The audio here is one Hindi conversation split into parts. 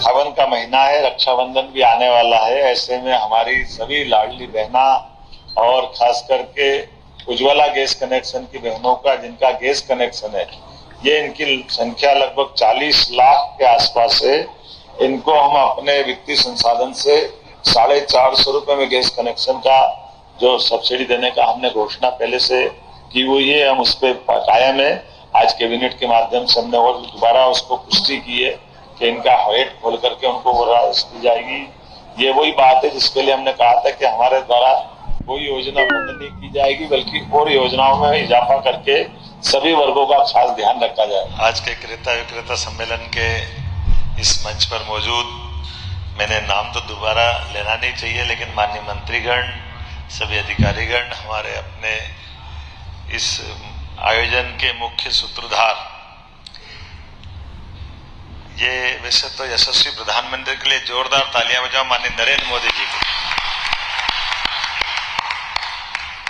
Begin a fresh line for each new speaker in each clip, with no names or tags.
रक्षाबंधन का महीना है, रक्षाबंधन भी आने वाला है। ऐसे में हमारी सभी लाडली बहना और खास करके उज्ज्वला गैस कनेक्शन की बहनों का जिनका गैस कनेक्शन है, ये इनकी संख्या लगभग 40 लाख के आसपास है। इनको हम अपने वित्तीय संसाधन से 450 रुपए में गैस कनेक्शन का जो सब्सिडी देने का हमने घोषणा पहले से की हुई है, हम उस पर कायम है। आज कैबिनेट के माध्यम से हमने और दोबारा उसको पुष्टि की है कि इनका हेड खोल करके उनको वो राशि दी जाएगी। ये वही बात है जिसके लिए हमने कहा था कि हमारे द्वारा कोई योजना बंद नहीं की जाएगी, बल्कि और योजनाओं में इजाफा करके सभी वर्गों का खास ध्यान रखा जाए।
आज के क्रेता विक्रेता सम्मेलन के इस मंच पर मौजूद, मैंने नाम तो दोबारा लेना नहीं चाहिए, लेकिन माननीय मंत्रीगण, सभी अधिकारीगण, हमारे अपने इस आयोजन के मुख्य सूत्रधार, ये वैसे तो यशस्वी प्रधानमंत्री के लिए जोरदार तालियां बजाओ माननीय नरेंद्र मोदी जी को।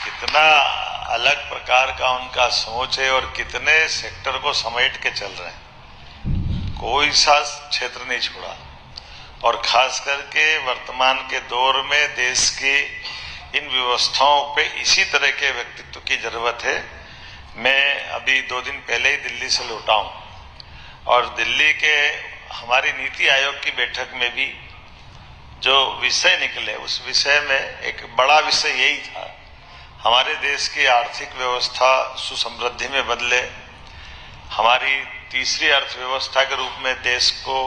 कितना अलग प्रकार का उनका सोच है और कितने सेक्टर को समेट के चल रहे हैं, कोई सा क्षेत्र नहीं छोड़ा। और खास करके वर्तमान के दौर में देश की इन व्यवस्थाओं पे इसी तरह के व्यक्तित्व की जरूरत है। मैं अभी 2 दिन पहले ही दिल्ली से लौटा हूं और दिल्ली के हमारी नीति आयोग की बैठक में भी जो विषय निकले, उस विषय में एक बड़ा विषय यही था, हमारे देश की आर्थिक व्यवस्था सुसमृद्धि में बदले, हमारी तीसरी अर्थव्यवस्था के रूप में देश को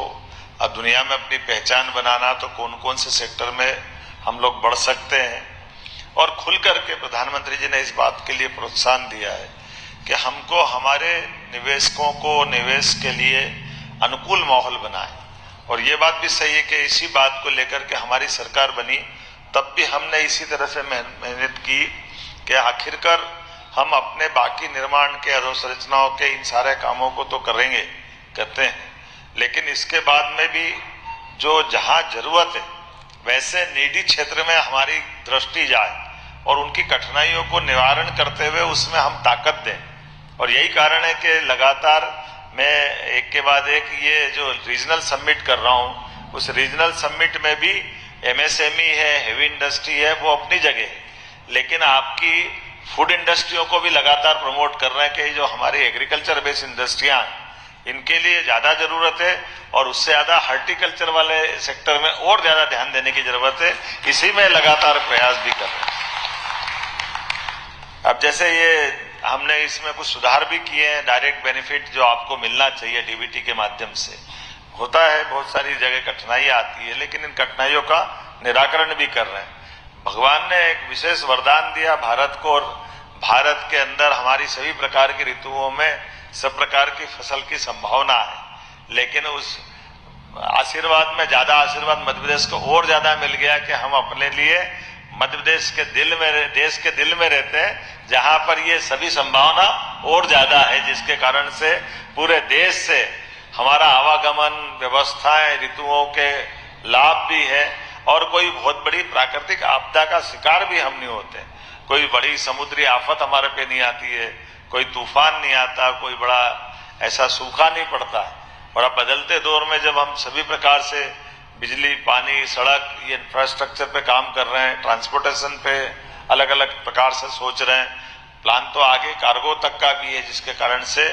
अब दुनिया में अपनी पहचान बनाना, तो कौन कौन से सेक्टर में हम लोग बढ़ सकते हैं। और खुल करके प्रधानमंत्री जी ने इस बात के लिए प्रोत्साहन दिया है कि हमको हमारे निवेशकों को निवेश के लिए अनुकूल माहौल बनाए। और ये बात भी सही है कि इसी बात को लेकर के हमारी सरकार बनी, तब भी हमने इसी तरह से मेहनत की कि आखिरकार हम अपने बाकी निर्माण के अधोसंरचनाओं के इन सारे कामों को तो करते हैं, लेकिन इसके बाद में भी जो जहां जरूरत है वैसे नीडी क्षेत्र में हमारी दृष्टि जाए और उनकी कठिनाइयों को निवारण करते हुए उसमें हम ताकत दें। और यही कारण है कि लगातार मैं एक के बाद एक ये जो रीजनल समिट कर रहा हूं, उस रीजनल समिट में भी एमएसएमई है, हेवी इंडस्ट्री है, वो अपनी जगह है, लेकिन आपकी फूड इंडस्ट्रियों को भी लगातार प्रमोट कर रहे हैं कि जो हमारी एग्रीकल्चर बेस्ड इंडस्ट्रियां, इनके लिए ज्यादा जरूरत है और उससे ज्यादा हॉर्टिकल्चर वाले सेक्टर में और ज्यादा ध्यान देने की जरूरत है। इसी में लगातार प्रयास भी कर रहे हैं। अब जैसे ये हमने इसमें कुछ सुधार भी किए हैं, डायरेक्ट बेनिफिट जो आपको मिलना चाहिए डीबीटी के माध्यम से, होता है बहुत सारी जगह कठिनाइयां आती है, लेकिन इन कठिनाइयों का निराकरण भी कर रहे हैं। भगवान ने एक विशेष वरदान दिया भारत को, और भारत के अंदर हमारी सभी प्रकार की ऋतुओं में सब प्रकार की फसल की संभावना है, लेकिन उस आशीर्वाद में ज्यादा आशीर्वाद मध्य प्रदेश को और ज्यादा मिल गया कि हम अपने लिए मध्य प्रदेश के दिल में, देश के दिल में रहते हैं, जहां पर ये सभी संभावना और ज्यादा है, जिसके कारण से पूरे देश से हमारा आवागमन व्यवस्थाएं, ऋतुओं के लाभ भी है और कोई बहुत बड़ी प्राकृतिक आपदा का शिकार भी हम नहीं होते। कोई बड़ी समुद्री आफत हमारे पे नहीं आती है, कोई तूफान नहीं आता, कोई बड़ा ऐसा सूखा नहीं पड़ता है। और अब बदलते दौर में जब हम सभी प्रकार से बिजली, पानी, सड़क, ये इंफ्रास्ट्रक्चर पे काम कर रहे हैं, ट्रांसपोर्टेशन पे अलग अलग प्रकार से सोच रहे हैं, प्लान तो आगे कार्गो तक का भी है, जिसके कारण से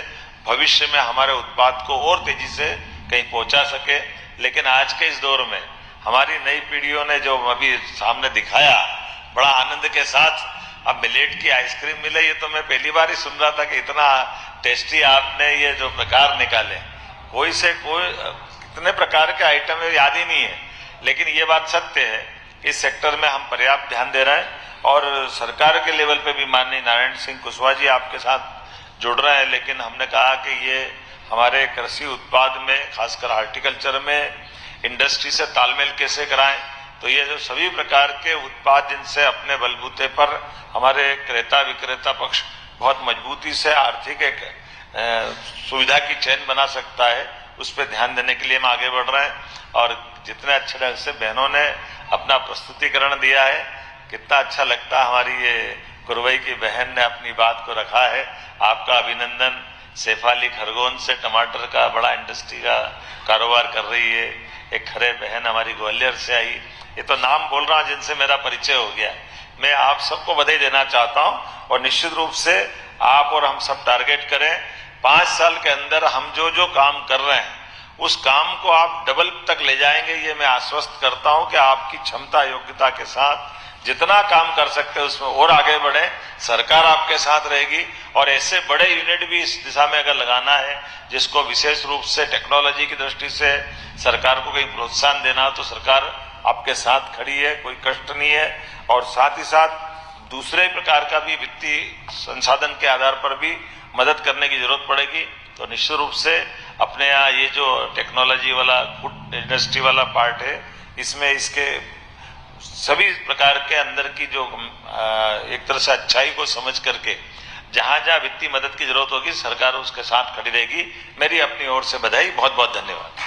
भविष्य में हमारे उत्पाद को और तेजी से कहीं पहुंचा सके। लेकिन आज के इस दौर में हमारी नई पीढ़ियों ने जो अभी सामने दिखाया, बड़ा आनंद के साथ, अब मिलेट की आइसक्रीम मिले, ये तो मैं पहली बार ही सुन रहा था कि इतना टेस्टी आपने ये जो प्रकार निकाले, कोई से कोई कितने प्रकार के आइटम है याद ही नहीं है। लेकिन ये बात सत्य है, इस सेक्टर में हम पर्याप्त ध्यान दे रहे हैं और सरकार के लेवल पे भी माननीय नारायण सिंह कुशवाहा जी आपके साथ जुड़ रहे हैं। लेकिन हमने कहा कि ये हमारे कृषि उत्पाद में, खासकर हॉर्टिकल्चर में इंडस्ट्री से तालमेल कैसे कराएं, तो ये जो सभी प्रकार के उत्पाद जिनसे अपने बलबूते पर हमारे क्रेता विक्रेता पक्ष बहुत मजबूती से आर्थिक एक सुविधा की चेन बना सकता है, उस पर ध्यान देने के लिए हम आगे बढ़ रहे हैं। और जितने अच्छे ढंग से बहनों ने अपना प्रस्तुतिकरण दिया है, कितना अच्छा लगता है। हमारी ये कुरवई की बहन ने अपनी बात को रखा है, आपका अभिनंदन। शेफाली खरगोन से टमाटर का बड़ा इंडस्ट्री का कारोबार कर रही है, एक खरे बहन हमारी ग्वालियर से आई, ये तो नाम बोल रहा हूं जिनसे मेरा परिचय हो गया। मैं आप सबको बधाई देना चाहता हूं और निश्चित रूप से आप और हम सब टारगेट करें 5 साल के अंदर हम जो काम कर रहे हैं उस काम को आप डबल तक ले जाएंगे, ये मैं आश्वस्त करता हूं कि आपकी क्षमता योग्यता के साथ जितना काम कर सकते हैं उसमें और आगे बढ़े। सरकार आपके साथ रहेगी और ऐसे बड़े यूनिट भी इस दिशा में अगर लगाना है जिसको विशेष रूप से टेक्नोलॉजी की दृष्टि से सरकार को कहीं प्रोत्साहन देना, तो सरकार आपके साथ खड़ी है, कोई कष्ट नहीं है। और साथ ही साथ दूसरे प्रकार का भी वित्तीय संसाधन के आधार पर भी मदद करने की जरूरत पड़ेगी। तो निश्चित रूप से अपने यहाँ ये जो टेक्नोलॉजी वाला फूड इंडस्ट्री वाला पार्ट है, इसमें इसके सभी प्रकार के अंदर की जो एक तरह से अच्छाई को समझ करके जहां जहां वित्तीय मदद की जरूरत होगी सरकार उसके साथ खड़ी रहेगी। मेरी अपनी ओर से बधाई, बहुत बहुत धन्यवाद।